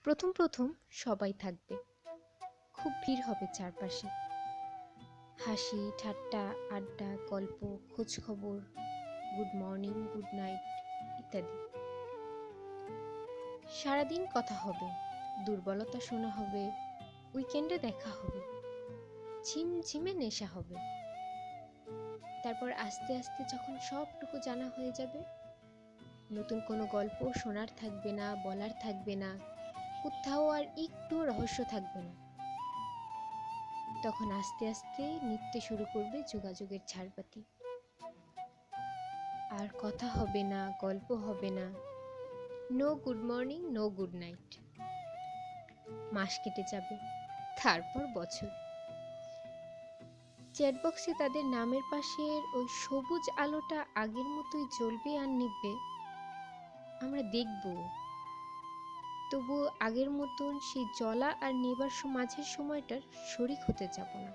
প্রথম প্রথম সবাই থাকবে, খুব ভিড় হবে চারপাশে। হাসি ঠাট্টা, আড্ডা, গল্প, খোঁজ খবর, গুড মর্নিং, গুড নাইট ইত্যাদি। সারাদিন কথা হবে, দুর্বলতা শোনা হবে, উইকেন্ডে দেখা হবে, ঝিমঝিমে নেশা হবে। তারপর আস্তে আস্তে যখন সবটুকু জানা হয়ে যাবে, নতুন কোনো গল্প শোনার থাকবে না, বলার থাকবে না, কোথাও আর একটু রহস্য থাকবে না। তখন আস্তে আস্তে নিত্যে শুরু করবে যোগাযোগের ঝাড়বাতি। আর কথা হবে না, গল্প হবে না, no good morning, no good night. মাস কেটে যাবে, তারপর বছর। চ্যাটবক্সে তাদের নামের পাশের ওই সবুজ আলোটা আগের মতোই জ্বলবে আর নিভবে। আমরা দেখব, তবুও আগের মতন সেই জ্বলা আর নেবার মাঝের সময়টার শরিক হতে যাব না।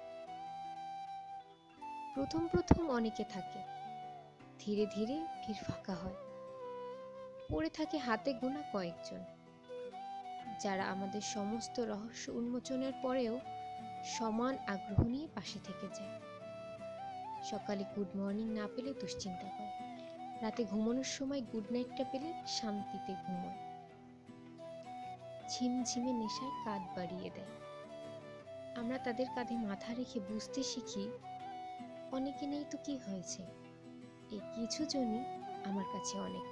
প্রথম প্রথম অনেকে থাকে, ধীরে ধীরে ভিড় ফাঁকা হয়। পড়ে থাকে হাতে গোনা কয়েকজন, যারা আমাদের সমস্ত রহস্য উন্মোচনের পরেও সমান আগ্রহ নিয়ে পাশে থেকে যায়। সকালে গুড মর্নিং না পেলে দুশ্চিন্তা করে, রাতে ঘুমানোর সময় গুড নাইটটা পেলে শান্তিতে ঘুমোয়। ঝিমঝিমে নেশায় কাঁধ বাড়িয়ে দেয়। আমরা তাদের কাঁধে মাথা রেখে বুঝতে শিখি, অনেকে নেই তো কি হয়েছে, এই কিছু জনই আমার কাছে অনেক।